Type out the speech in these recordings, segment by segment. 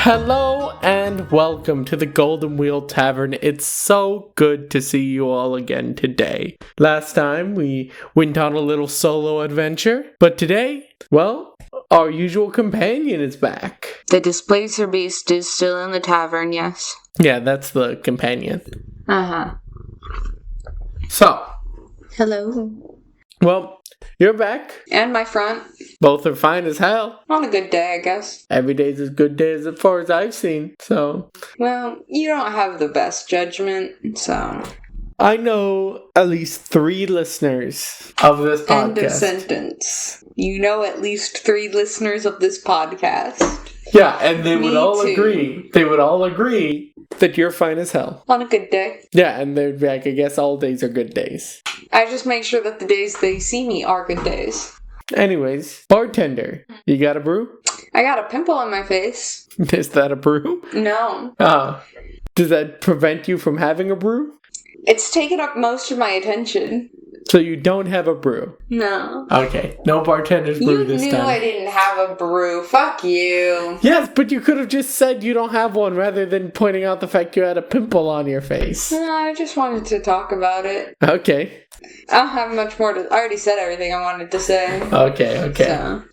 Hello and welcome to the Golden Wheel Tavern. It's so good to see you all again today. Last time we went on a little solo adventure, but today, well, our usual companion is back. The Displacer Beast is still in the tavern, yes. Yeah, that's the companion. Uh-huh. So. Hello. Well, you're back. And my front. Both are fine as hell. On a good day, I guess. Every day's as good day as far as I've seen, so. Well, you don't have the best judgment, so. I know at least 3 listeners of this podcast. End of sentence. You know at least 3 listeners of this podcast. Yeah, and they would all too. agree. They would all agree that you're fine as hell. On a good day. Yeah, and they'd be like, I guess all days are good days. I just make sure that the days they see me are good days. Anyways, bartender, you got a brew? I got a pimple on my face. Is that a brew? No. Does that prevent you from having a brew? It's taken up most of my attention. So you don't have a brew? No. Okay, no bartender's brew this time. You knew I didn't have a brew. Fuck you. Yes, but you could have just said you don't have one rather than pointing out the fact you had a pimple on your face. No, I just wanted to talk about it. Okay. I don't have much more to... I already said everything I wanted to say. Okay. So.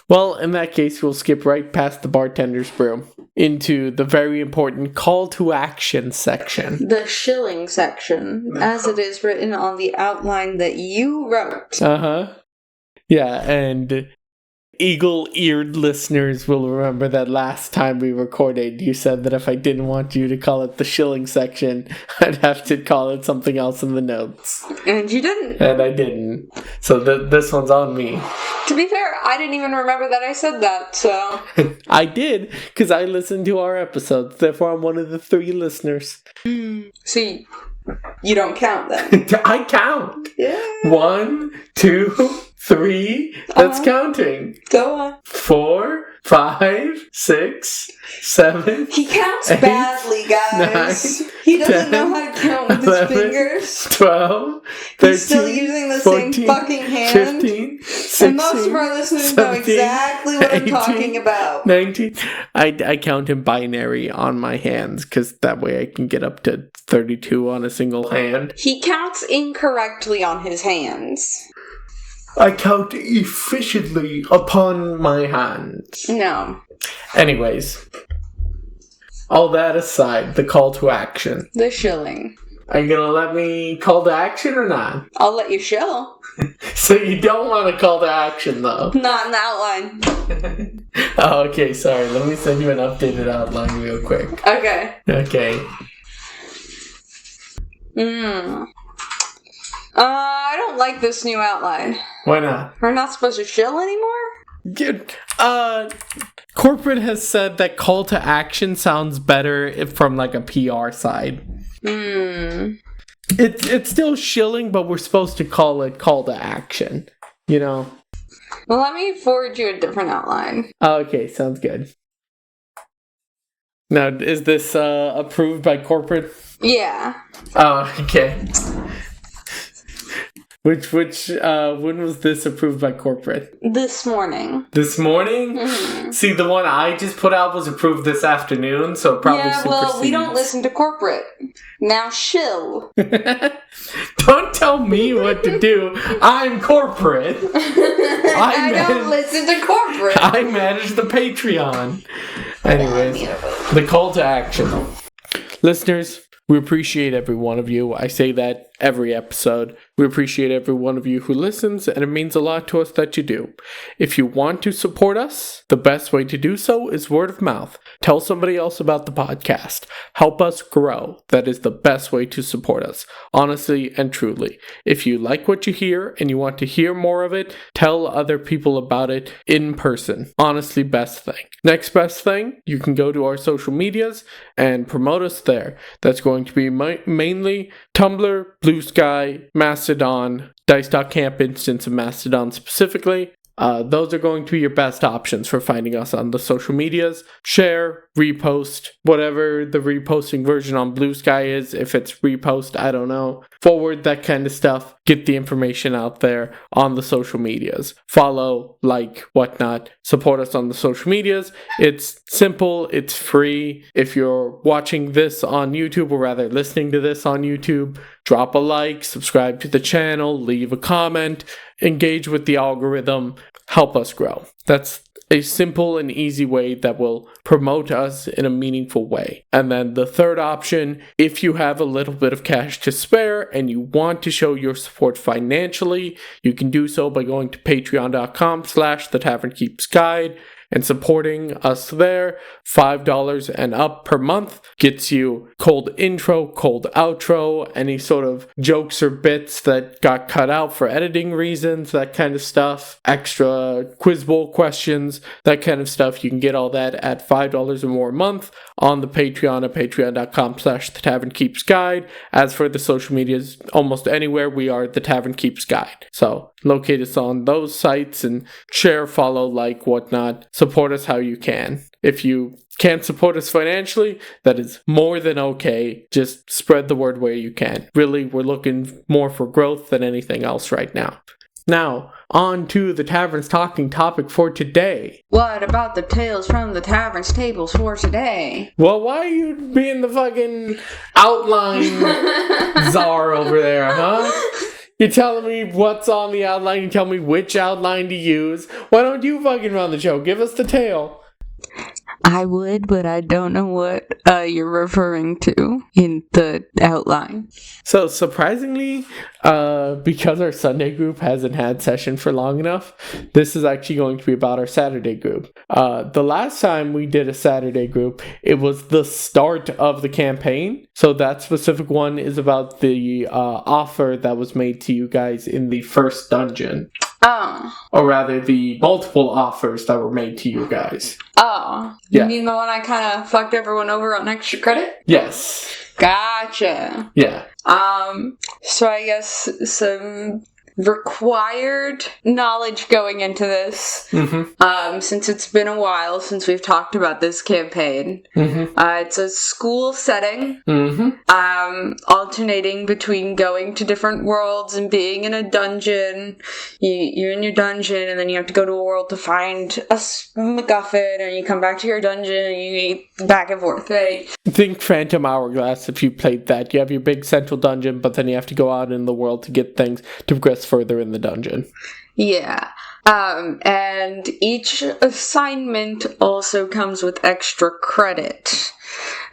Well, in that case, we'll skip right past the bartender's brew into the very important call to action section. The shilling section, as it is written on the outline that you wrote. Uh-huh. Yeah, and eagle-eared listeners will remember that last time we recorded, you said that if I didn't want you to call it the shilling section, I'd have to call it something else in the notes. And you didn't. And I didn't. So this one's on me. To be fair, I didn't even remember that I said that, so... I did, because I listened to our episodes. Therefore, I'm one of the 3 listeners. So you don't count then? I count. Yeah. 1, 2, 3. That's counting. Go on. 4, 5, 6, 7. He counts 8, badly, guys. 9, he doesn't 10, know how to count with 11, his fingers. 12, 13, He's still using the 14, same fucking hand. 15, 16, and most of our listeners 17, know exactly what 18, I'm talking about. 19. I count in binary on my hands, because that way I can get up to 32 on a single hand. He counts incorrectly on his hands. I count efficiently upon my hands. No. Anyways, all that aside, the call to action. The shilling. Are you gonna let me call to action or not? I'll let you shill. So you don't want to call to action, though? Not in the outline. Oh, okay, sorry. Let me send you an updated outline real quick. Okay. Okay. I don't like this new outline. Why not? We're not supposed to shill anymore? Corporate has said that call to action sounds better from like a PR side. It's still shilling, but we're supposed to call it call to action. You know? Well, let me forward you a different outline. Okay, sounds good. Now, is this approved by corporate? Yeah. Oh, okay. When was this approved by corporate? This morning. This morning? Mm-hmm. See, the one I just put out was approved this afternoon, so it probably supersedes. Well, we don't listen to corporate. Now shill. Don't tell me what to do. I'm corporate. I don't listen to corporate. I manage the Patreon. Anyways, the call to action. Listeners, we appreciate every one of you. I say that every episode. We appreciate every one of you who listens, and it means a lot to us that you do. If you want to support us, the best way to do so is word of mouth. Tell somebody else about the podcast. Help us grow. That is the best way to support us, honestly and truly. If you like what you hear and you want to hear more of it, tell other people about it in person. Honestly, best thing. Next best thing, you can go to our social medias and promote us there. That's going to be mainly Tumblr, Blue Sky, Mastodon, Dice.camp instance of Mastodon specifically, those are going to be your best options for finding us on the social medias. Share, repost, whatever the reposting version on Blue Sky is. If it's repost, I don't know. Forward, that kind of stuff. Get the information out there on the social medias. Follow, like, whatnot. Support us on the social medias. It's simple. It's free. If you're watching this on YouTube, or rather listening to this on YouTube, drop a like, subscribe to the channel, leave a comment, engage with the algorithm, help us grow. That's a simple and easy way that will promote us in a meaningful way. And then the third option, if you have a little bit of cash to spare and you want to show your support financially, you can do so by going to patreon.com/thetavernkeepsguide and supporting us there. $5 and up per month gets you cold intro, cold outro, any sort of jokes or bits that got cut out for editing reasons, that kind of stuff, extra quiz bowl questions, that kind of stuff. You can get all that at $5 or more a month on the Patreon at patreon.com/thetavernkeepsguide. As for the social medias, almost anywhere we are The Tavern Keeps Guide. So locate us on those sites and share, follow, like, whatnot. Support us how you can. If you can't support us financially, that is more than okay. Just spread the word where you can. Really, we're looking more for growth than anything else right now. Now, on to the tavern's talking topic for today. What about the tales from the tavern's tables for today? Well, why are you being the fucking outline czar over there, huh? You're telling me what's on the outline, you tell me which outline to use. Why don't you fucking run the show? Give us the tale. I would, but I don't know what you're referring to in the outline. So, surprisingly, because our Sunday group hasn't had session for long enough, this is actually going to be about our Saturday group. The last time we did a Saturday group, it was the start of the campaign. So that specific one is about the offer that was made to you guys in the first dungeon. Oh. Or rather, the multiple offers that were made to you guys. Oh. Yeah. You mean the one I kind of fucked everyone over on extra credit? Yes. Gotcha. Yeah. So I guess some required knowledge going into this, since it's been a while since we've talked about this campaign. It's a school setting, alternating between going to different worlds and being in a dungeon. You're in your dungeon, and then you have to go to a world to find a MacGuffin, and you come back to your dungeon, and you back and forth, right? Think Phantom Hourglass if you played that. You have your big central dungeon, but then you have to go out in the world to get things to progress further in the dungeon. Yeah. And each assignment also comes with extra credit.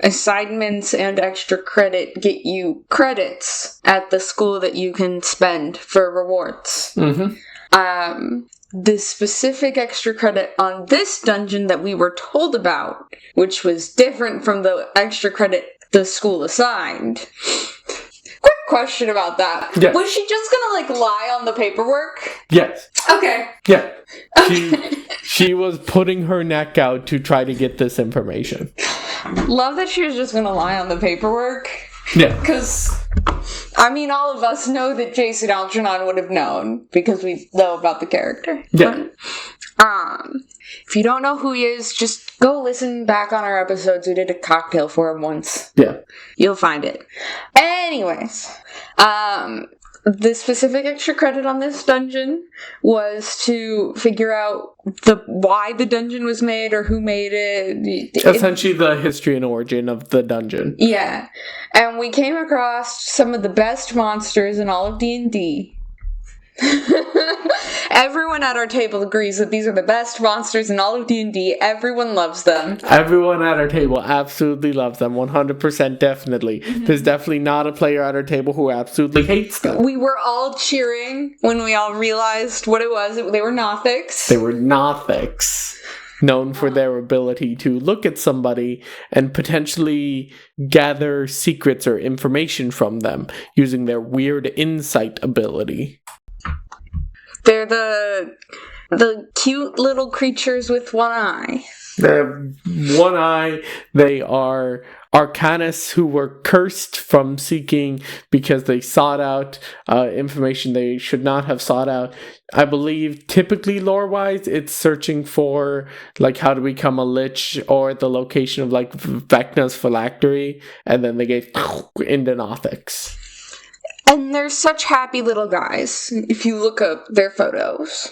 Assignments and extra credit get you credits at the school that you can spend for rewards. The specific extra credit on this dungeon that we were told about, which was different from the extra credit the school assigned. Quick question about that. Yes. Was she just gonna, lie on the paperwork? Yes. Okay. Yeah. She was putting her neck out to try to get this information. Love that she was just gonna lie on the paperwork. Yeah. Because, all of us know that Jason Algernon would have known, because we know about the character. Yeah. If you don't know who he is, just go listen back on our episodes. We did a cocktail for him once. Yeah. You'll find it. Anyways, the specific extra credit on this dungeon was to figure out why the dungeon was made or who made it. Essentially the history and origin of the dungeon. Yeah. And we came across some of the best monsters in all of D&D. Everyone at our table agrees that these are the best monsters in all of D&D. Everyone loves them. Everyone at our table absolutely loves them. 100% definitely. There's definitely not a player at our table who absolutely hates them. We were all cheering when we all realized what it was. They were Nothics. They were Nothics. Known for their ability to look at somebody and potentially gather secrets or information from them using their weird insight ability. They're the cute little creatures with one eye. They have one eye. They are arcanists who were cursed from seeking because they sought out information they should not have sought out. I believe typically lore-wise, it's searching for like how to become a lich or the location of like Vecna's phylactery, and then they get into Nothics. And they're such happy little guys if you look up their photos.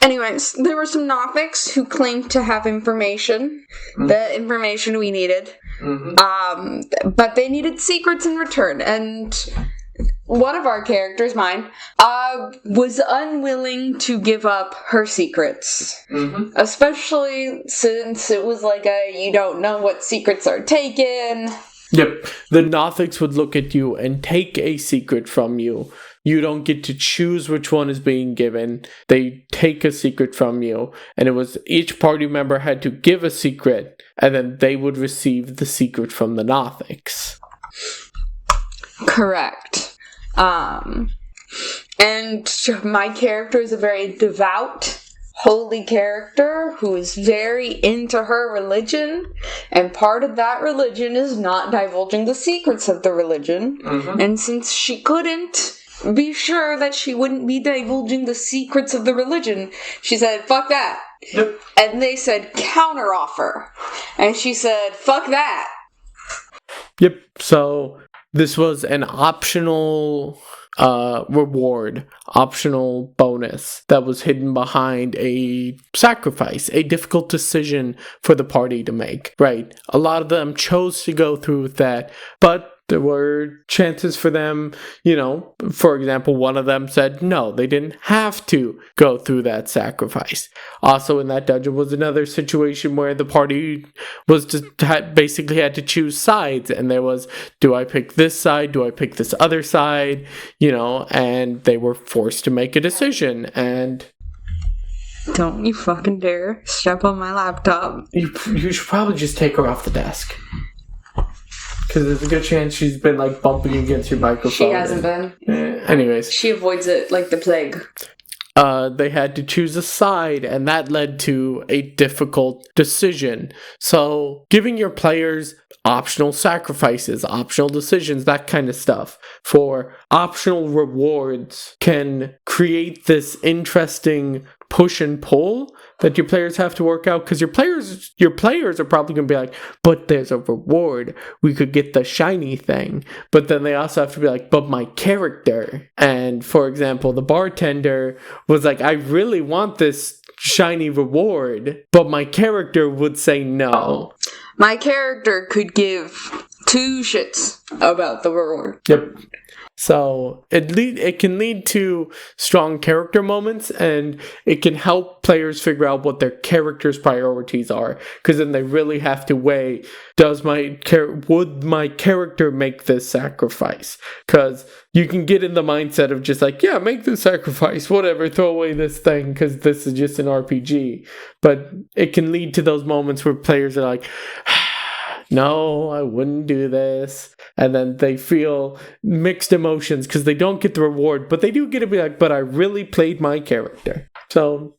Anyways, there were some Nothics who claimed to have information, the information we needed, but they needed secrets in return, and one of our characters, mine, was unwilling to give up her secrets, especially since it was like you don't know what secrets are taken. Yep, the Nothics would look at you and take a secret from you. You don't get to choose which one is being given. They take a secret from you, and it was each party member had to give a secret, and then they would receive the secret from the Nothics. Correct. And my character is a very devout, holy character who is very into her religion, and part of that religion is not divulging the secrets of the religion. And since she couldn't be sure that she wouldn't be divulging the secrets of the religion, she said, fuck that. Yep. And they said, counteroffer. And she said, fuck that. Yep, so this was an optional reward, optional bonus that was hidden behind a sacrifice, a difficult decision for the party to make, right? A lot of them chose to go through with that, but there were chances for them, for example, one of them said no, they didn't have to go through that sacrifice. Also in that dungeon was another situation where the party was just basically had to choose sides, and there was, do I pick this side, do I pick this other side, and they were forced to make a decision. And don't you fucking dare step on my laptop. You should probably just take her off the desk. Because there's a good chance she's been, bumping against your microphone. She hasn't been. Anyways. She avoids it like the plague. They had to choose a side, and that led to a difficult decision. So, giving your players optional sacrifices, optional decisions, that kind of stuff, for optional rewards can create this interesting push and pull that your players have to work out, because your players are probably going to be like, but there's a reward, we could get the shiny thing, but then they also have to be like, but my character. And for example, the bartender was like, I really want this shiny reward, but my character would say no. My character could give 2 shits about the reward. Yep. So it can lead to strong character moments, and it can help players figure out what their character's priorities are, because then they really have to weigh, would my character make this sacrifice? Because you can get in the mindset of just like, yeah, make the sacrifice, whatever, throw away this thing because this is just an RPG. But it can lead to those moments where players are like, no, I wouldn't do this. And then they feel mixed emotions because they don't get the reward, but they do get to be like, but I really played my character. So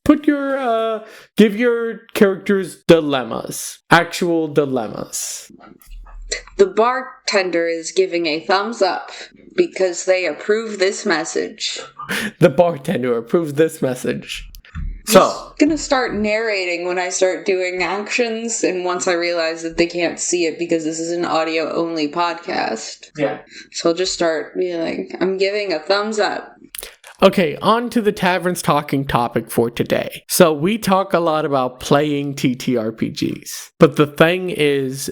give your characters dilemmas, actual dilemmas. The bartender is giving a thumbs up because they approve this message. The bartender approves this message. So, I'm gonna start narrating when I start doing actions, and once I realize that they can't see it because this is an audio-only podcast. Yeah. So I'll just start being like, I'm giving a thumbs up. Okay, on to the Tavern's Talking topic for today. So we talk a lot about playing TTRPGs, but the thing is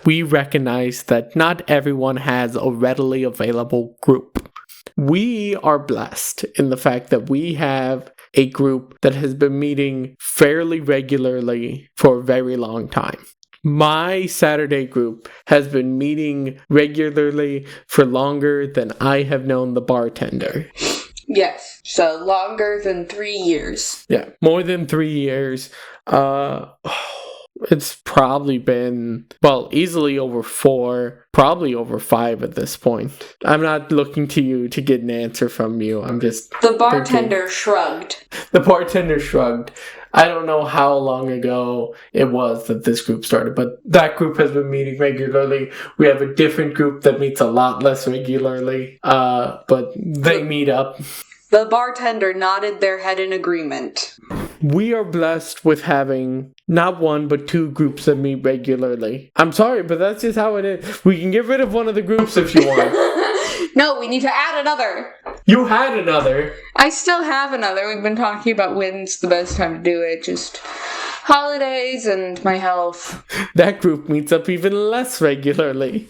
we recognize that not everyone has a readily available group. We are blessed in the fact that we have a group that has been meeting fairly regularly for a very long time. My Saturday group has been meeting regularly for longer than I have known the bartender. Yes, so longer than 3 years. Yeah, more than 3 years. It's probably been, easily over 4, probably over 5 at this point. I'm not looking to you to get an answer from you. I'm just... The bartender shrugged. The bartender shrugged. I don't know how long ago it was that this group started, but that group has been meeting regularly. We have a different group that meets a lot less regularly, but they meet up. The bartender nodded their head in agreement. We are blessed with having not one, but 2 groups that meet regularly. I'm sorry, but that's just how it is. We can get rid of one of the groups if you want. No, we need to add another. You had another. I still have another. We've been talking about when's the best time to do it. Just holidays and my health. That group meets up even less regularly.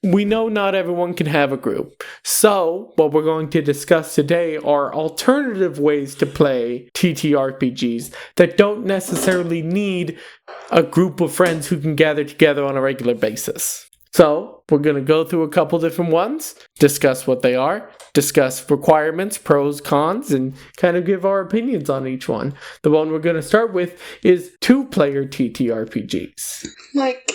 We know not everyone can have a group. So, what we're going to discuss today are alternative ways to play TTRPGs that don't necessarily need a group of friends who can gather together on a regular basis. So, we're going to go through a couple different ones, discuss what they are, discuss requirements, pros, cons, and kind of give our opinions on each one. The one we're going to start with is 2-player TTRPGs. Like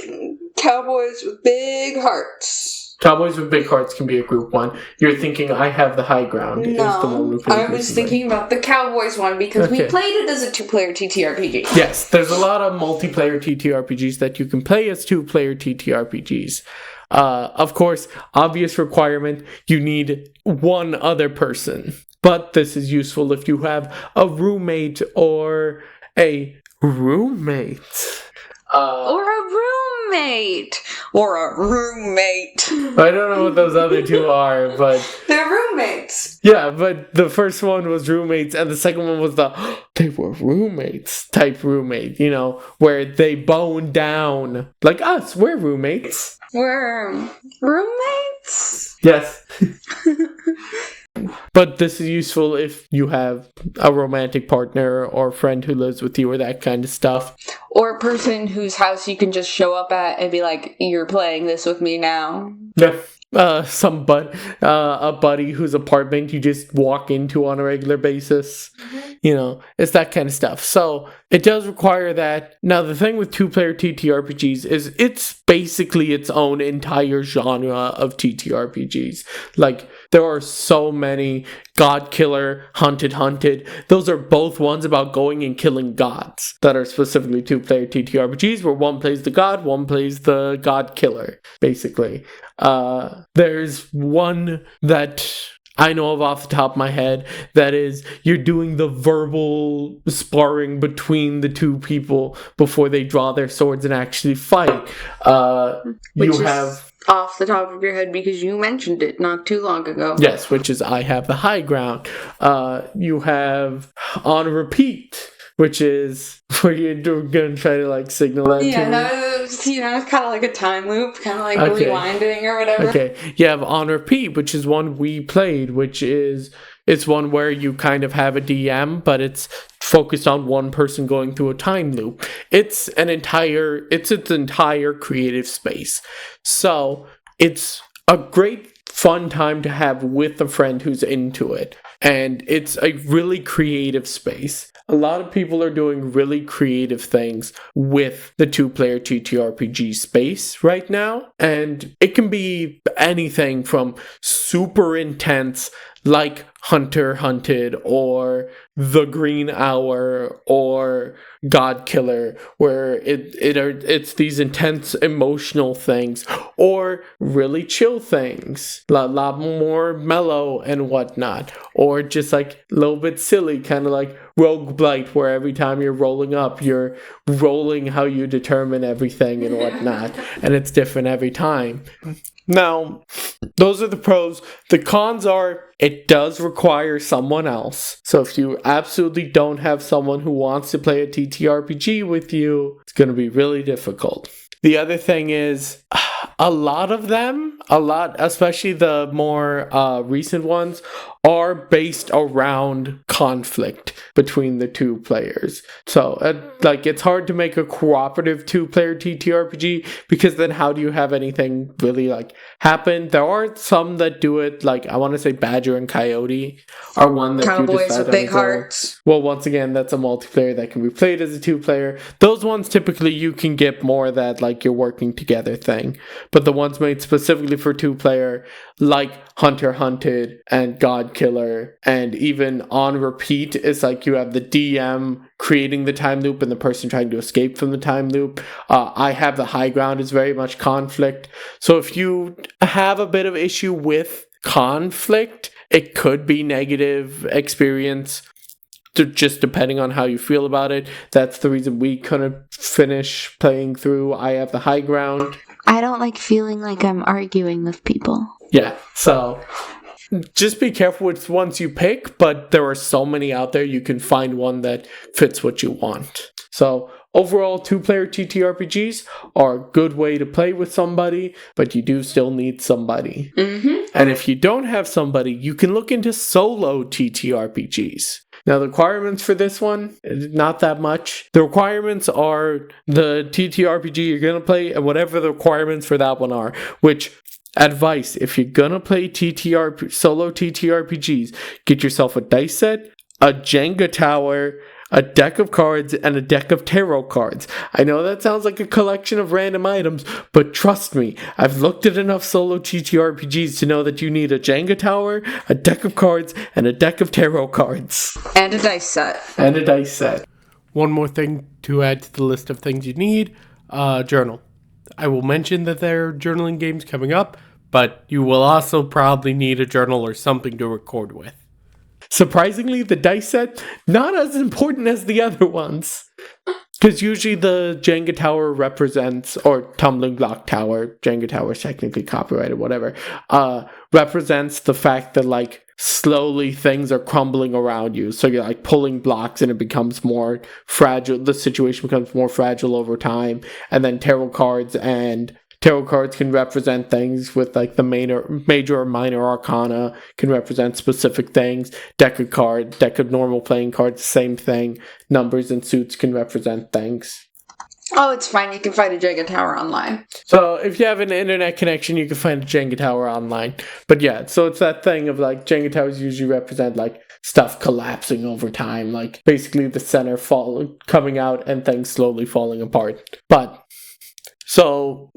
cowboys with big hearts. Cowboys with Big Hearts can be a group one. You're thinking I Have the High Ground is the one we played I was thinking about the Cowboys one because we played it as a 2-player TTRPG. Yes, there's a lot of multiplayer TTRPGs that you can play as 2-player TTRPGs. Of course, obvious requirement, you need one other person. But this is useful if you have a roommate or a roommate. Or a roommate. I don't know what those other 2 are, but... They're roommates. Yeah, but the first one was roommates, and the second one was they were roommates type roommate, where they bone down. Like us, we're roommates. We're roommates? Yes. But this is useful if you have a romantic partner or friend who lives with you or that kind of stuff. Or a person whose house you can just show up at and be like, you're playing this with me now. Yeah. A buddy whose apartment you just walk into on a regular basis. Mm-hmm. It's that kind of stuff. So it does require that. Now, the thing with 2-player TTRPGs is it's basically its own entire genre of TTRPGs. Like, there are so many. God Killer, Hunted. Those are both ones about going and killing gods that are specifically 2-player TTRPGs where one plays the god, one plays the God Killer, basically. There's one that I know of off the top of my head that is you're doing the verbal sparring between the 2 people before they draw their swords and actually fight. Off the top of your head because you mentioned it not too long ago. Yes, which is I Have the High Ground. You have On Repeat, which is where you're going to try to signal that to me. It's kind of like a time loop, kind of like rewinding or whatever. Okay, you have On Repeat, which is one we played, which is it's one where you kind of have a DM, but it's focused on one person going through a time loop. It's its entire creative space. So it's a great fun time to have with a friend who's into it. And it's a really creative space. A lot of people are doing really creative things with the 2-player TTRPG space right now. And it can be anything from super intense, like Hunted, or The Green Hour, or God Killer, where it's these intense emotional things, or really chill things, a lot more mellow and whatnot, or just a little bit silly, kind of like Roguelite, where every time you're rolling up, you're rolling how you determine everything and whatnot, and it's different every time. Now, those are the pros. The cons are it does require someone else. So if you absolutely don't have someone who wants to play a TTRPG with you, it's going to be really difficult. The other thing is, a lot of them, especially the more recent ones, are based around conflict between the 2 players. So, it's hard to make a cooperative 2-player TTRPG because then how do you have anything really happen? There are some that do it, I want to say Badger and Coyote are one that Cowboys with Big Hearts. Well, once again, that's a multiplayer that can be played as a 2-player. Those ones typically you can get more of that you're working together thing. but the ones made specifically for 2-player, like Hunter x Hunted and God Killer, and even On Repeat, is like you have the DM creating the time loop and the person trying to escape from the time loop. I Have the High Ground is very much conflict. So if you have a bit of issue with conflict, it could be negative experience, just depending on how you feel about it. That's the reason we couldn't finish playing through I Have the High Ground. I don't like feeling like I'm arguing with people. Yeah, so just be careful which ones you pick, but there are so many out there, you can find one that fits what you want. So overall, 2-player TTRPGs are a good way to play with somebody, but you do still need somebody. Mm-hmm. And if you don't have somebody, you can look into solo TTRPGs. Now, the requirements for this one, not that much. The requirements are the TTRPG you're going to play and whatever the requirements for that one are, which, advice, if you're going to play solo TTRPGs, get yourself a dice set, a Jenga tower, a deck of cards, and a deck of tarot cards. I know that sounds like a collection of random items, but trust me, I've looked at enough solo TTRPGs to know that you need a Jenga tower, a deck of cards, and a deck of tarot cards. And a dice set. One more thing to add to the list of things you need, journal. I will mention that there are journaling games coming up, but you will also probably need a journal or something to record with. Surprisingly, the dice set, not as important as the other ones. Because usually the Jenga tower represents, or tumbling block tower, Jenga tower is technically copyrighted, whatever, represents the fact that, like, slowly things are crumbling around you. So you're, like, pulling blocks and it becomes more fragile. The situation becomes more fragile over time. And then tarot cards can represent things with, like, the major or minor arcana, can represent specific things. Deck of normal playing cards, same thing. Numbers and suits can represent things. Oh, it's fine. You can find a Jenga tower online. So if you have an internet connection, you can find a Jenga tower online. But yeah, so it's that thing of, like, Jenga towers usually represent, like, stuff collapsing over time. Like, basically the center coming out and things slowly falling apart. So,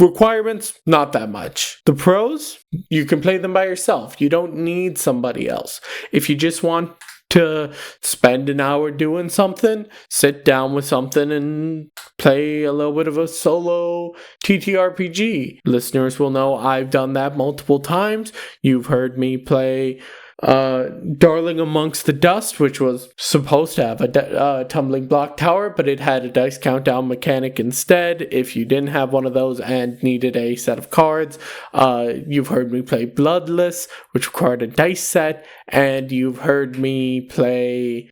requirements, not that much. The pros, you can play them by yourself. You don't need somebody else. If you just want to spend an hour doing something, sit down with something and play a little bit of a solo TTRPG. Listeners will know I've done that multiple times. You've heard me play Darling Amongst the Dust, which was supposed to have a tumbling block tower, but it had a dice countdown mechanic instead. If you didn't have one of those and needed a set of cards, you've heard me play Bloodless, which required a dice set, and you've heard me play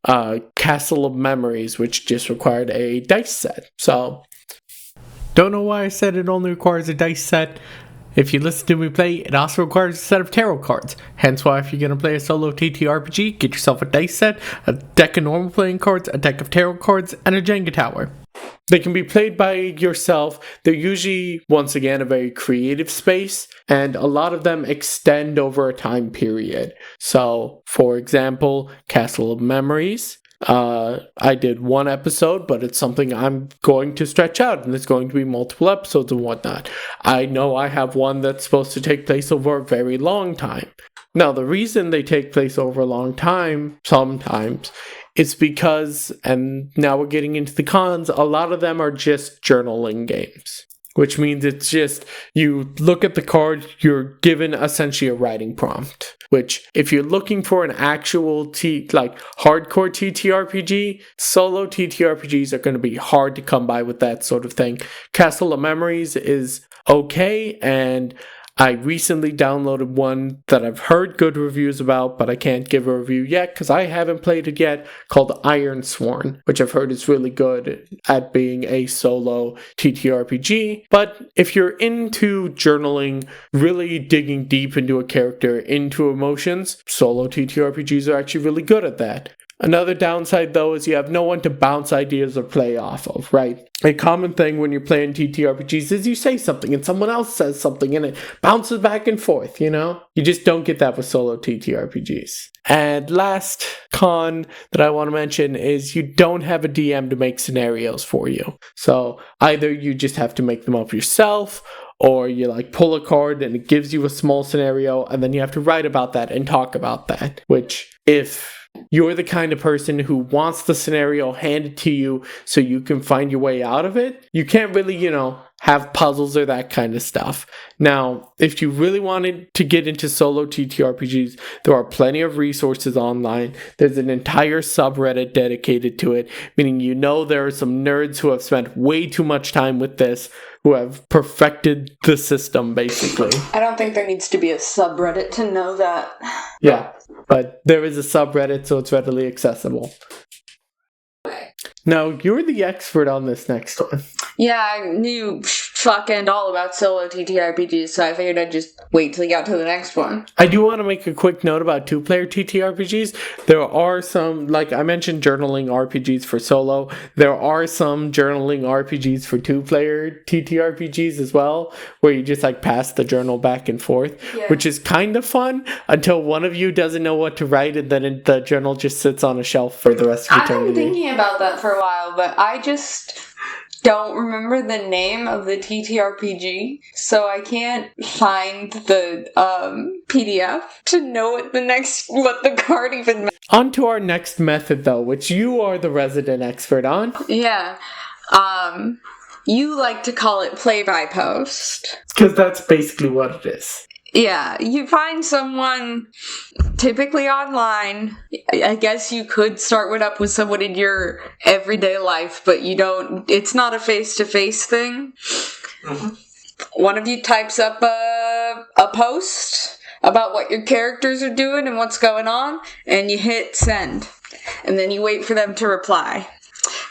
Castle of Memories, which just required a dice set. So, don't know why I said it only requires a dice set. If you listen to me play, it also requires a set of tarot cards. Hence why if you're going to play a solo TTRPG, get yourself a dice set, a deck of normal playing cards, a deck of tarot cards, and a Jenga tower. They can be played by yourself. They're usually, once again, a very creative space, and a lot of them extend over a time period. So, for example, Castle of Memories. I did one episode, but it's something I'm going to stretch out, and there's going to be multiple episodes and whatnot. I know I have one that's supposed to take place over a very long time. Now, the reason they take place over a long time, sometimes, is because, and now we're getting into the cons, a lot of them are just journaling games. Which means it's just, you look at the card, you're given essentially a writing prompt. Which, if you're looking for an actual hardcore TTRPG, solo TTRPGs are going to be hard to come by with that sort of thing. Castle of Memories is okay, and I recently downloaded one that I've heard good reviews about, but I can't give a review yet because I haven't played it yet, called Iron Sworn, which I've heard is really good at being a solo TTRPG. But if you're into journaling, really digging deep into a character, into emotions, solo TTRPGs are actually really good at that. Another downside, though, is you have no one to bounce ideas or play off of, right? A common thing when you're playing TTRPGs is you say something and someone else says something and it bounces back and forth, you know? You just don't get that with solo TTRPGs. And last con that I want to mention is you don't have a DM to make scenarios for you. So either you just have to make them up yourself, or you like pull a card and it gives you a small scenario, and then you have to write about that and talk about that, which if you're the kind of person who wants the scenario handed to you so you can find your way out of it, you can't really, have puzzles or that kind of stuff. Now, if you really wanted to get into solo TTRPGs, there are plenty of resources online. There's an entire subreddit dedicated to it, meaning there are some nerds who have spent way too much time with this, who have perfected the system, basically. I don't think there needs to be a subreddit to know that. Yeah, but there is a subreddit, so it's readily accessible. Now, you're the expert on this next one. Yeah, I knew fucking all about solo TTRPGs, so I figured I'd just wait till you got to the next one. I do want to make a quick note about two-player TTRPGs. There are some, like I mentioned, journaling RPGs for solo. There are some journaling RPGs for two-player TTRPGs as well, where you just pass the journal back and forth, which is kind of fun until one of you doesn't know what to write, and then the journal just sits on a shelf for the rest of eternity. I've been thinking about that for a while, but I just don't remember the name of the TTRPG, so I can't find the PDF to know what the card even meant. On to our next method, though, which you are the resident expert on. Yeah. You like to call it play-by-post. Because that's basically what it is. Yeah, you find someone, typically online. I guess you could start it up with someone in your everyday life, but it's not a face-to-face thing. Mm-hmm. One of you types up a post about what your characters are doing and what's going on, and you hit send. And then you wait for them to reply.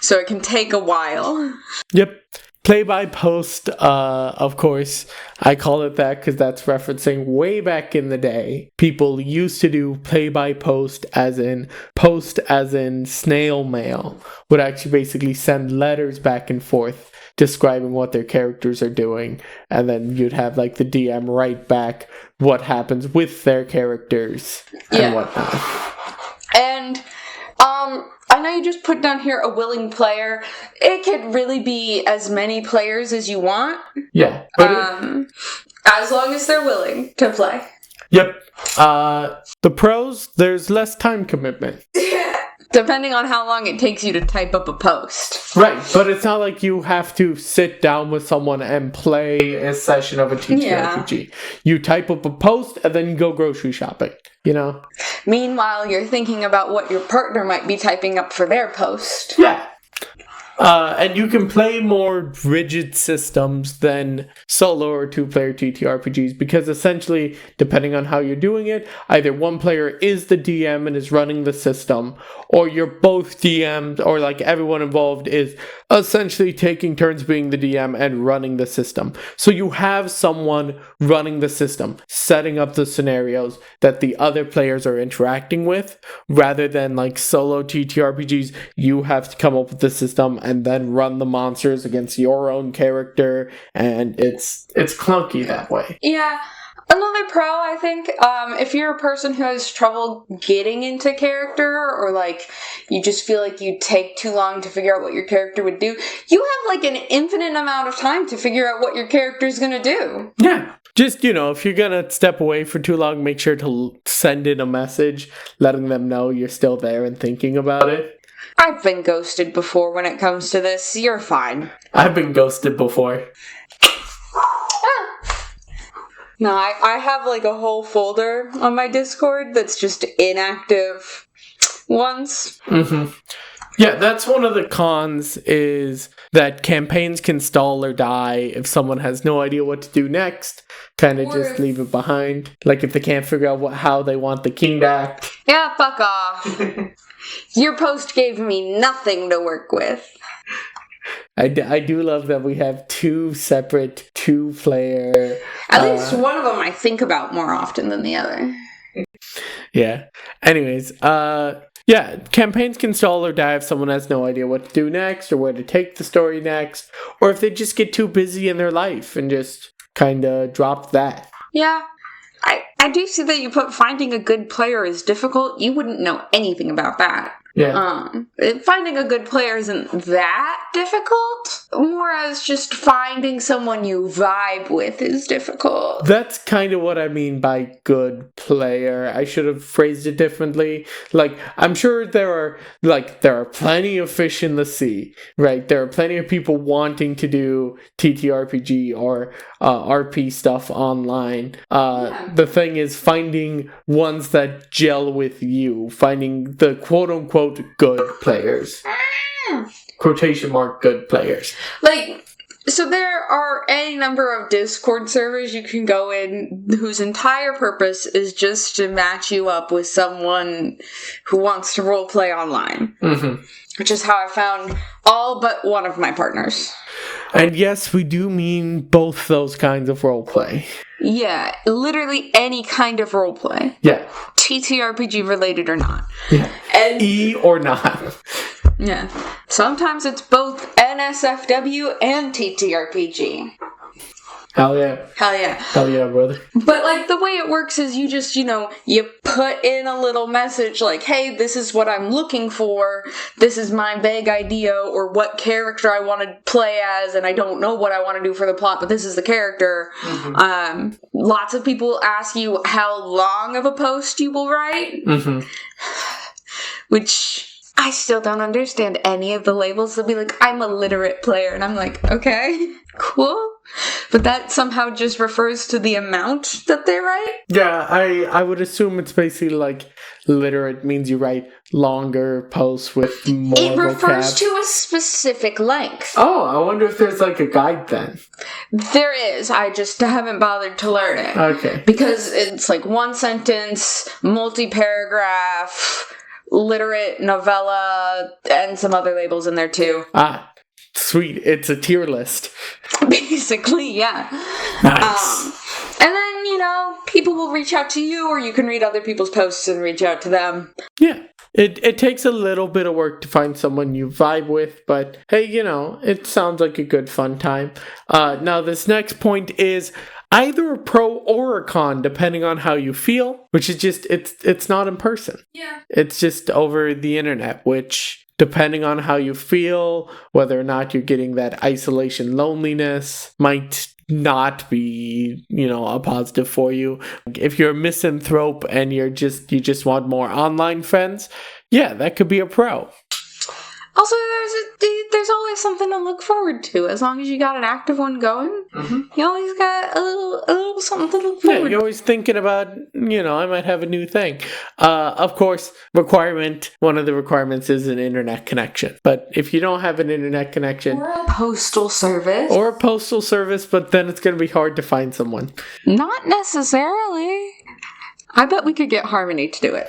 So it can take a while. Yep. Play-by-post, of course, I call it that because that's referencing way back in the day. People used to do play-by-post as in snail mail, would actually basically send letters back and forth describing what their characters are doing, and then you'd have the DM write back what happens with their characters and whatnot. And I know you just put down here a willing player. It could really be as many players as you want. Yeah. As long as they're willing to play. Yep. The pros, there's less time commitment. Depending on how long it takes you to type up a post. Right, but it's not like you have to sit down with someone and play a session of a TTRPG. Yeah. You type up a post and then you go grocery shopping, Meanwhile, you're thinking about what your partner might be typing up for their post. Yeah. And you can play more rigid systems than solo or two-player TTRPGs because essentially, depending on how you're doing it, either one player is the DM and is running the system, or you're both DMs, or everyone involved is essentially taking turns being the DM and running the system. So you have someone running the system, setting up the scenarios that the other players are interacting with, rather than solo TTRPGs, you have to come up with the system and then run the monsters against your own character, and it's clunky that way. Yeah. Another pro, I think, if you're a person who has trouble getting into character, or you just feel like you take too long to figure out what your character would do, you have an infinite amount of time to figure out what your character's gonna do. Yeah. Just, if you're gonna step away for too long, make sure to send in a message letting them know you're still there and thinking about it. I've been ghosted before when it comes to this. You're fine. I've been ghosted before. No, I have a whole folder on my Discord that's just inactive ones. Mm-hmm. Yeah, that's one of the cons, is that campaigns can stall or die if someone has no idea what to do next. Kind of just leave it behind. If they can't figure out how they want the king to act. Yeah, fuck off. Your post gave me nothing to work with. I do love that we have two separate two-player... At least one of them I think about more often than the other. Yeah. Anyways, yeah, campaigns can stall or die if someone has no idea what to do next or where to take the story next, or if they just get too busy in their life and just kind of drop that. Yeah. I do see that you put finding a good player is difficult. You wouldn't know anything about that. Yeah. Finding a good player isn't that difficult, more as just finding someone you vibe with is difficult. That's kind of what I mean by good player. I should have phrased it differently. Like, I'm sure there are plenty of fish in the sea, right? There are plenty of people wanting to do TTRPG or RP stuff online. The thing is finding ones that gel with you, finding the quote-unquote good players. Quotation mark good players. Like, so there are any number of Discord servers you can go in whose entire purpose is just to match you up with someone who wants to roleplay online. Mm-hmm. Which is how I found all but one of my partners. And yes, we do mean both those kinds of roleplay. Yeah, literally any kind of roleplay. Yeah. TTRPG related or not. Yeah. And E or not. yeah. Sometimes it's both NSFW and TTRPG. Hell yeah. Hell yeah. Hell yeah, brother. But, like, the way it works is you just, you put in a little message like, hey, this is what I'm looking for, this is my vague idea, or what character I want to play as, and I don't know what I want to do for the plot, but this is the character. Mm-hmm. Lots of people ask you how long of a post you will write. Mm-hmm. Which I still don't understand any of the labels. They'll be like, I'm a literate player, and I'm like, okay, cool. But that somehow just refers to the amount that they write? Yeah, I would assume it's basically like literate means you write longer posts with more It refers vocab. to a specific length. Oh, I wonder if there's like a guide then. There is. I just haven't bothered to learn it. Okay. Because it's like one sentence, multi-paragraph, literate novella, and some other labels in there too. Ah, sweet. It's a tier list. Basically, yeah. Nice. And then, people will reach out to you, or you can read other people's posts and reach out to them. Yeah. It takes a little bit of work to find someone you vibe with, but hey, it sounds like a good fun time. Now, this next point is either a pro or a con, depending on how you feel, which is just, it's not in person. Yeah. It's just over the internet, which, depending on how you feel, whether or not you're getting that isolation loneliness, might not be, a positive for you. If you're a misanthrope and you just want more online friends, yeah, that could be a pro. Also, there's always something to look forward to. As long as you got an active one going, you always got a little something to look forward to. Yeah, you're always thinking about, I might have a new thing. Of course, one of the requirements is an internet connection. But if you don't have an internet connection... Or a postal service. But then it's going to be hard to find someone. Not necessarily. I bet we could get Harmony to do it.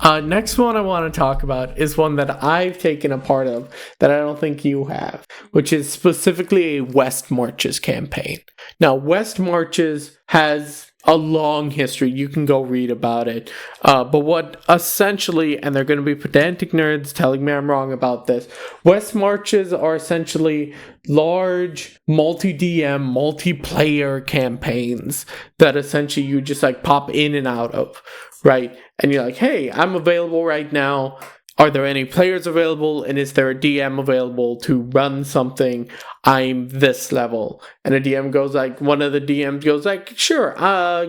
Next one I want to talk about is one that I've taken a part of that I don't think you have, which is specifically a West Marches campaign. Now, West Marches has a long history. You can go read about it. But what essentially, and they're going to be pedantic nerds telling me I'm wrong about this, West Marches are essentially large multi-DM, multiplayer campaigns that essentially you just like pop in and out of, right? And you're like, hey, I'm available right now. Are there any players available? And is there a DM available to run something? I'm this level. And a DM goes like, one of the DMs goes like, sure,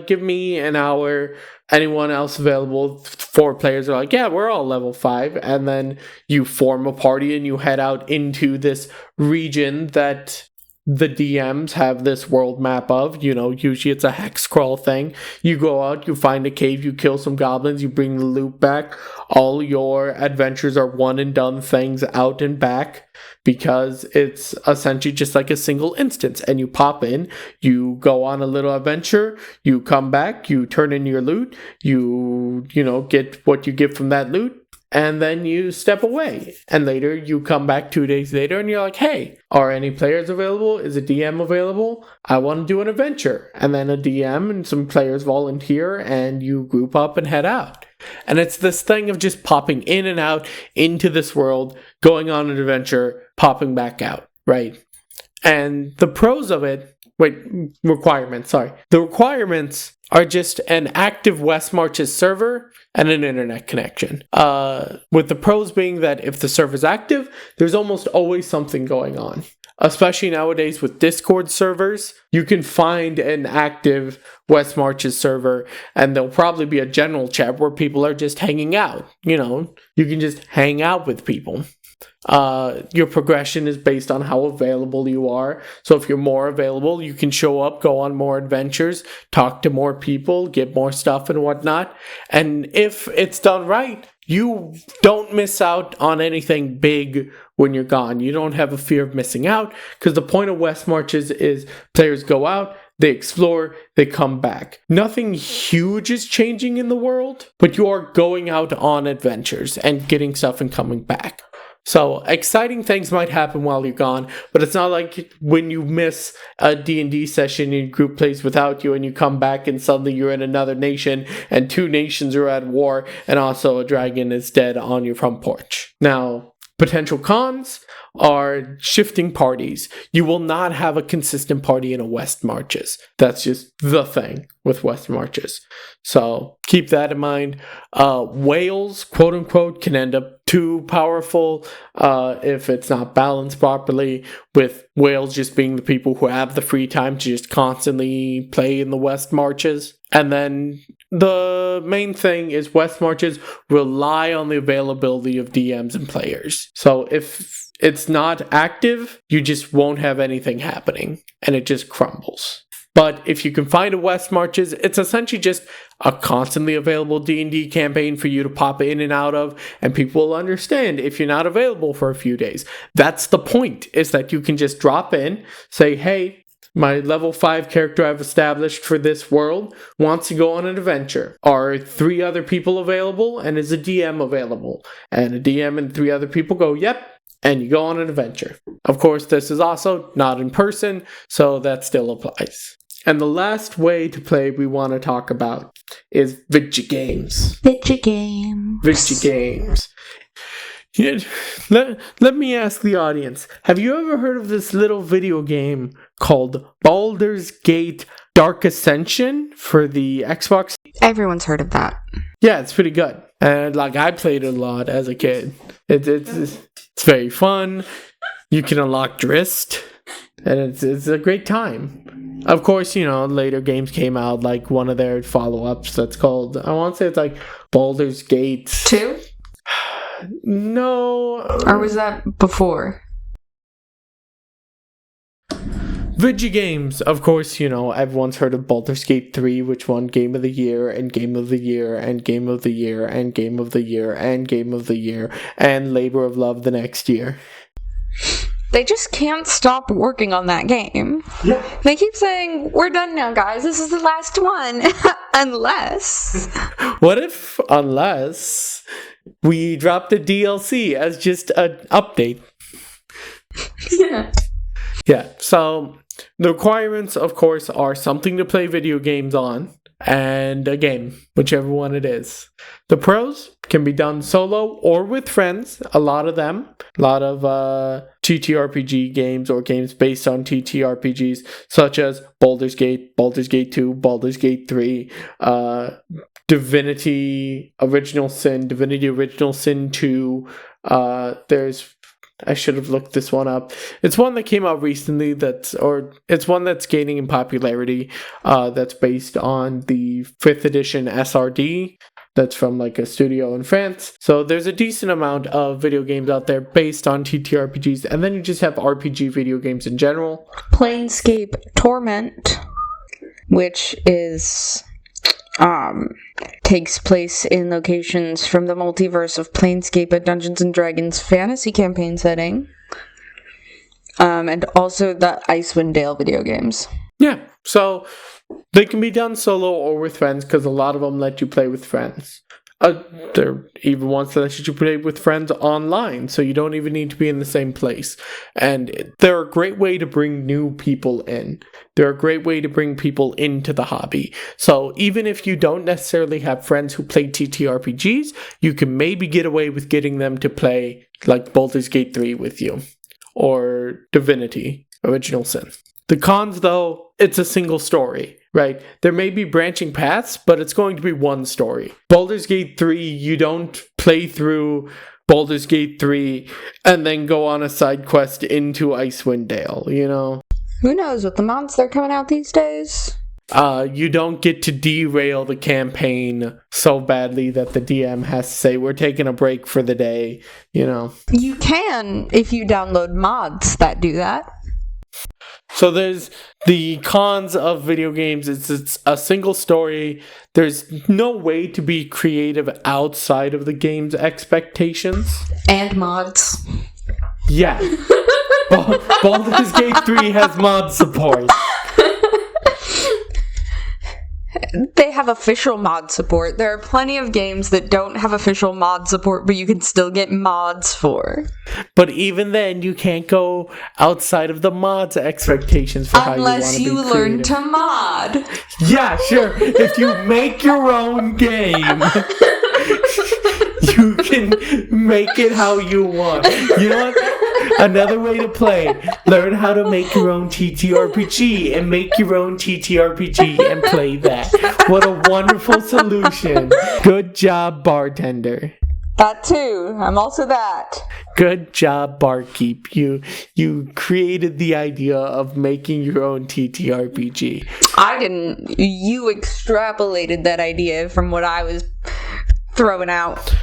give me an hour. Anyone else available? 4 players are like, yeah, we're all level 5. And then you form a party and you head out into this region that the DMs have this world map of. Usually it's a hex crawl thing. You go out, you find a cave, you kill some goblins, you bring the loot back. All your adventures are one and done things out and back, because it's essentially just like a single instance. And you pop in, you go on a little adventure, you come back, you turn in your loot, you get what you get from that loot, and then you step away. And later you come back 2 days later and you're like, hey, are any players available? Is a DM available? I want to do an adventure. And then a DM and some players volunteer and you group up and head out. And it's this thing of just popping in and out into this world, going on an adventure, popping back out, right? And the pros of it, requirements, sorry. The requirements are just an active West Marches server and an internet connection. With the pros being that if the server's active, there's almost always something going on. Especially nowadays with Discord servers, you can find an active West Marches server and there'll probably be a general chat where people are just hanging out. You know, you can just hang out with people. Your progression is based on how available you are. So if you're more available, you can show up, go on more adventures, talk to more people, get more stuff and whatnot. And if it's done right, you don't miss out on anything big when you're gone. You don't have a fear of missing out because the point of West Marches is players go out, they explore, they come back. Nothing huge is changing in the world, but you are going out on adventures and getting stuff and coming back. So exciting things might happen while you're gone, but it's not like when you miss a D&D session and your group plays without you and you come back and suddenly you're in another nation and 2 nations are at war and also a dragon is dead on your front porch. Now, potential cons are shifting parties. You will not have a consistent party in a West Marches. That's just the thing with West Marches. So keep that in mind. Whales, quote unquote, can end up too powerful if it's not balanced properly, with whales just being the people who have the free time to just constantly play in the West Marches. And then the main thing is West Marches rely on the availability of DMs and players. So if it's not active, you just won't have anything happening and it just crumbles. But if you can find a West Marches, it's essentially just a constantly available D&D campaign for you to pop in and out of, and people will understand if you're not available for a few days. That's the point, is that you can just drop in, say, hey, my level 5 character I've established for this world wants to go on an adventure. Are 3 other people available, and is a DM available? And a DM and 3 other people go, yep, and you go on an adventure. Of course, this is also not in person, so that still applies. And the last way to play we want to talk about is video games. Video games. Video games. Yeah, let me ask the audience, have you ever heard of this little video game called Baldur's Gate Dark Ascension for the Xbox? Everyone's heard of that. Yeah, it's pretty good. And I played it a lot as a kid. It's very fun. You can unlock Drist, and it's a great time. Of course, later games came out, like one of their follow-ups that's called, I want to say it's like Baldur's Gate 2? No. Or was that before? Video games, of course, everyone's heard of Baldur's Gate 3, which won Game of the Year, and Game of the Year, and Game of the Year, and Game of the Year, and Game of the Year, and Labor of Love the next year. They just can't stop working on that game. Yeah. They keep saying, we're done now, guys. This is the last one. Unless... What if, unless, we dropped the DLC as just an update? Yeah. Yeah, so the requirements, of course, are something to play video games on, and a game, whichever one it is. The pros can be done solo or with friends, a lot of them. A lot of TTRPG games or games based on TTRPGs, such as Baldur's Gate, Baldur's Gate 2, Baldur's Gate 3, Divinity Original Sin 2. I should have looked this one up. It's one that came out recently it's one that's gaining in popularity, that's based on the 5th edition SRD. That's from a studio in France. So there's a decent amount of video games out there based on TTRPGs, and then you just have RPG video games in general. Planescape Torment, which is takes place in locations from the multiverse of Planescape, a Dungeons & Dragons fantasy campaign setting. And also the Icewind Dale video games. Yeah, so they can be done solo or with friends, because a lot of them let you play with friends. There are even ones that let you play with friends online, so you don't even need to be in the same place. And they're a great way to bring new people in. They're a great way to bring people into the hobby. So even if you don't necessarily have friends who play TTRPGs, you can maybe get away with getting them to play like Baldur's Gate 3 with you, or Divinity Original Sin. The cons, though, it's a single story, right? There may be branching paths, but it's going to be one story. Baldur's Gate 3, you don't play through Baldur's Gate 3 and then go on a side quest into Icewind Dale, you know? Who knows with the mods that are coming out these days? You don't get to derail the campaign so badly that the DM has to say, we're taking a break for the day, you know? You can if you download mods that do that. So there's the cons of video games. It's a single story. There's no way to be creative outside of the game's expectations. And mods. Yeah. Baldur's Gate 3 has mod support. They have official mod support. There are plenty of games that don't have official mod support, but you can still get mods for. But even then, you can't go outside of the mod's expectations for unless how you want to be learn creative. to mod. Yeah, sure. If you make your own game, you can make it how you want. You know what? Another way to play. Learn how to make your own TTRPG and make your own TTRPG and play that. What a wonderful solution. Good job, bartender. That too. I'm also that. Good job, barkeep. You created the idea of making your own TTRPG. I didn't. You extrapolated that idea from what I was throwing out.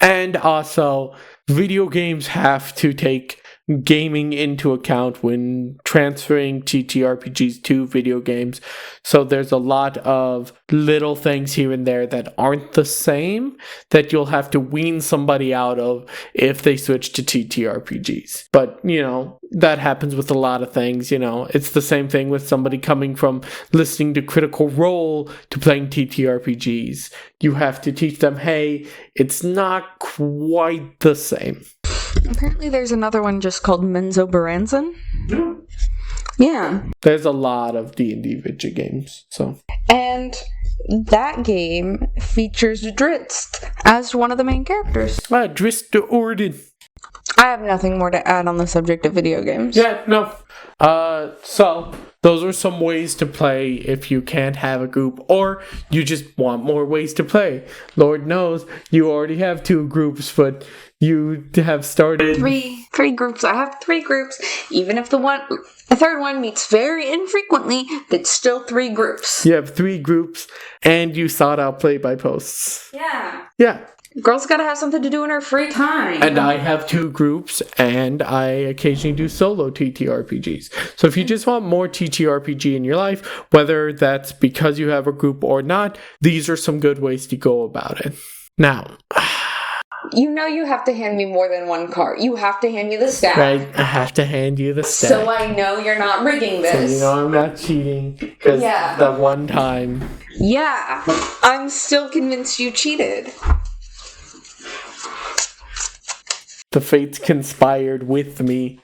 And also, video games have to take gaming into account when transferring TTRPGs to video games. So there's a lot of little things here and there that aren't the same that you'll have to wean somebody out of if they switch to TTRPGs. But, you know, that happens with a lot of things, you know. It's the same thing with somebody coming from listening to Critical Role to playing TTRPGs. You have to teach them, hey, it's not quite the same. Apparently there's another one just called Menzo Baranzan. Yeah. There's a lot of D&D video games, so. And that game features Drizzt as one of the main characters. Drizzt de Orden. I have nothing more to add on the subject of video games. Yeah, no. So, those are some ways to play if you can't have a group, or you just want more ways to play. Lord knows, you already have 2 groups, but you have started... Three groups. I have 3 groups. Even if the third one meets very infrequently, it's still 3 groups. You have 3 groups, and you sought out play-by-posts. Yeah. Yeah. Girl's gotta have something to do in her free time. And I have 2 groups, and I occasionally do solo TTRPGs. So if you just want more TTRPG in your life, whether that's because you have a group or not, these are some good ways to go about it. Now... You know you have to hand me more than 1 card. You have to hand me the stack. Right, I have to hand you the stack. So I know you're not rigging this. So you know I'm not cheating. Because the one time... Yeah. I'm still convinced you cheated. The fates conspired with me.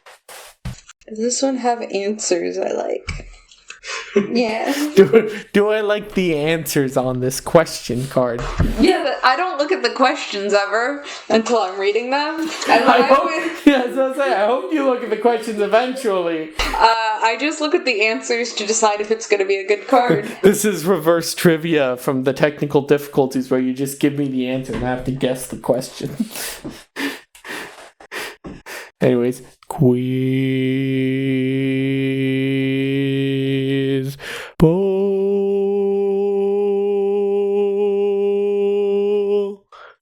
Does this one have answers I like? Yeah. Do I like the answers on this question card? Yeah, but I don't look at the questions ever until I'm reading them. And I hope you look at the questions eventually. I just look at the answers to decide if it's going to be a good card. This is reverse trivia from the technical difficulties where you just give me the answer and I have to guess the question. Anyways, quiz bowl.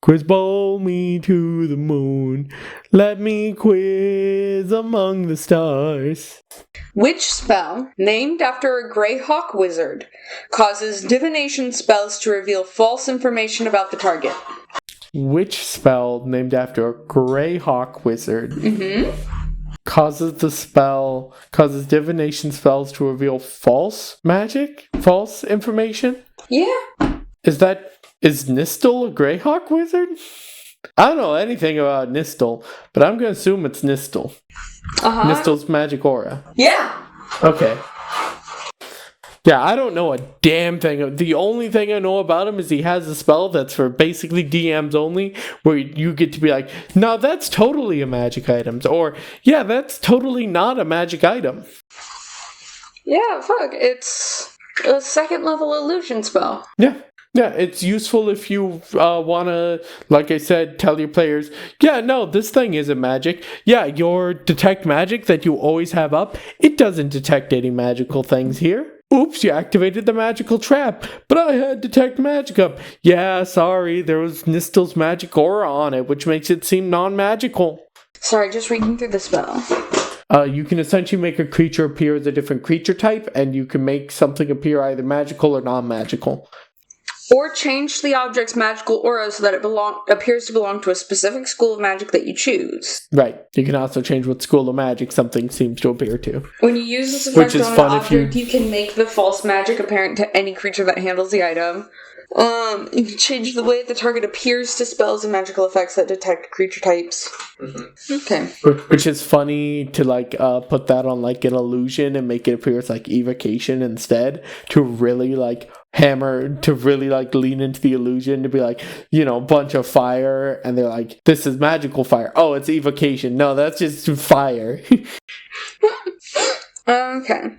Quiz bowl me to the moon. Let me quiz among the stars. Which spell, named after a Greyhawk wizard, causes divination spells to reveal false information about the target? Which spell, named after a Greyhawk wizard, causes divination spells to reveal false magic? False information? Yeah. Is Nistel a Greyhawk wizard? I don't know anything about Nistel, but I'm going to assume it's Nistel. Nistel's magic aura. Yeah. Okay. Yeah, I don't know a damn thing. The only thing I know about him is he has a spell that's for basically DMs only, where you get to be like, no, that's totally a magic item. Or, yeah, that's totally not a magic item. Yeah, fuck. It's a second level illusion spell. Yeah. Yeah, it's useful if you want to, like I said, tell your players, yeah, no, this thing isn't magic. Yeah, your detect magic that you always have up, it doesn't detect any magical things here. Oops, you activated the magical trap, but I had detect magic up. Yeah, sorry, there was Nistel's magic aura on it, which makes it seem non-magical. Sorry, just reading through the spell. You can essentially make a creature appear as a different creature type, and you can make something appear either magical or non-magical. Or change the object's magical aura so that it appears to belong to a specific school of magic that you choose. Right. You can also change what school of magic something seems to appear to. When you use this effect on an object, you can make the false magic apparent to any creature that handles the item. You can change the way the target appears to spells and magical effects that detect creature types. Mm-hmm. Okay. Which is funny to put that on like an illusion and make it appear as like evocation instead, to really lean into the illusion, to be like, bunch of fire, and they're like, this is magical fire. Oh, it's evocation. No, that's just fire. Okay.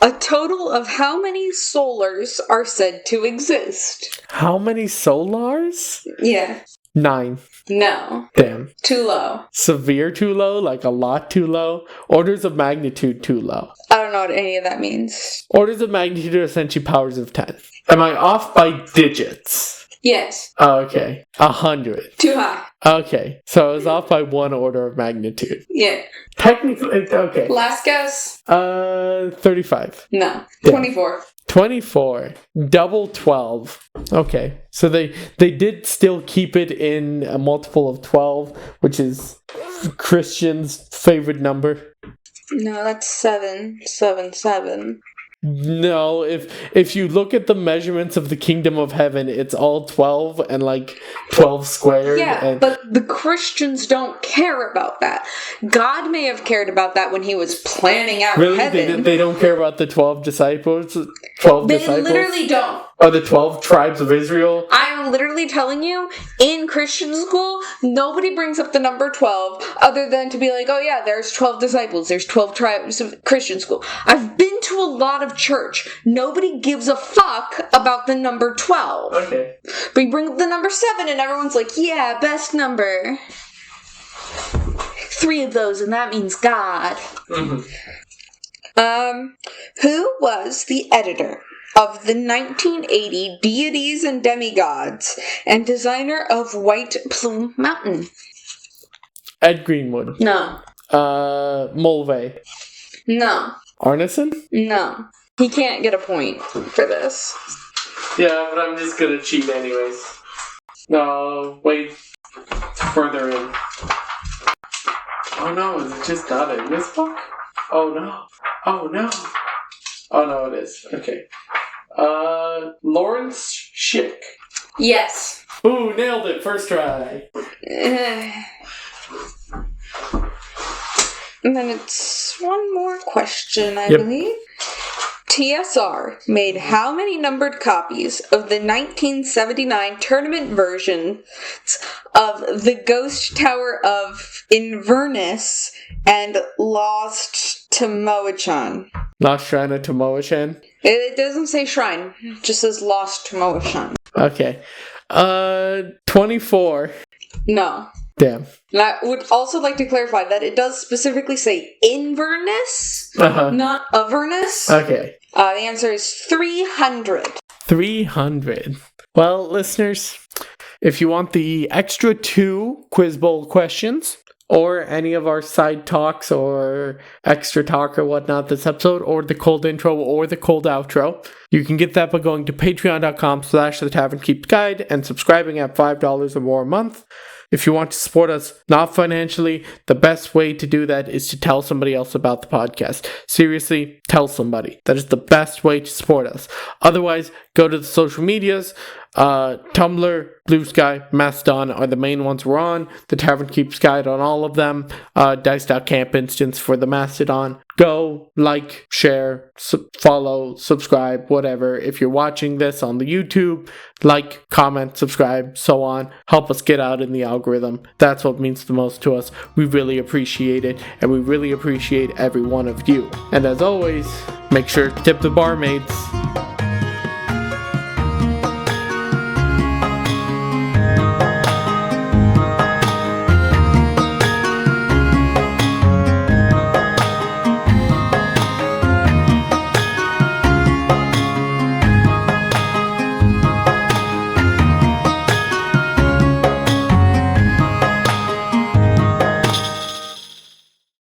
A total of how many solars are said to exist? How many solars? Yeah. 9. No. Damn. Too low. Severe too low? Like a lot too low? Orders of magnitude too low? I don't know what any of that means. Orders of magnitude are essentially powers of 10. Am I off by digits? Yes. Oh, okay. 100. Too high. Okay. So I was off by 1 order of magnitude. Yeah. Technically, okay. Last guess? 35. No. Yeah. 24. 24. Double 12. Okay. So they did still keep it in a multiple of 12, which is Christian's favorite number. No, that's 7. 7, 7. No, if you look at the measurements of the kingdom of heaven, it's all 12 and 12 squared. Yeah, but the Christians don't care about that. God may have cared about that when he was planning out heaven. Really? They don't care about the 12 disciples? 12 they disciples? Literally don't. Or the 12 tribes of Israel? I'm literally telling you, in Christian school, nobody brings up the number 12 other than to be like, oh yeah, there's 12 disciples, there's 12 tribes of Christian school. I've been to a lot of church. Nobody gives a fuck about the number 12. Okay. But you bring up the number 7 and everyone's like, yeah, best number. 3 of those and that means God. Mm-hmm. Who was the editor of the 1980 Deities and Demigods and designer of White Plume Mountain? Ed Greenwood. No. Mulvey. No. Arneson? No. He can't get a point for this. Yeah, but I'm just gonna cheat anyways. No, wait. Further in. Oh no, is it just not in this book? Oh no. Oh no. Oh no, it is. Okay. Lawrence Schick. Yes. Ooh, nailed it. First try. And then it's one more question, I Yep. believe. TSR made how many numbered copies of the 1979 tournament versions of The Ghost Tower of Inverness and Lost to Moachan? Lost Shrine of Tomoachan. It doesn't say shrine, it just says Lost to Moachan. Okay. 24. No. Damn. And I would also like to clarify that it does specifically say Inverness, not Avernus. Okay. The answer is 300. 300. Well, listeners, if you want the extra 2 Quiz Bowl questions, or any of our side talks or extra talk or whatnot this episode, or the cold intro or the cold outro, you can get that by going to patreon.com/The Tavern Keeps Guide and subscribing at $5 or more a month. If you want to support us, not financially, the best way to do that is to tell somebody else about the podcast. Seriously, tell somebody. That is the best way to support us. Otherwise, go to the social medias. Tumblr, Blue Sky, Mastodon are the main ones we're on. The Tavern Keeps Guide on all of them. Dice.camp instance for the Mastodon. go like, share, follow, subscribe, whatever. If you're watching this on the YouTube, like, comment, subscribe, so on. Help us get out in the algorithm. That's what means the most to us. We really appreciate it, and we really appreciate every one of you. And as always, make sure to tip the barmaids.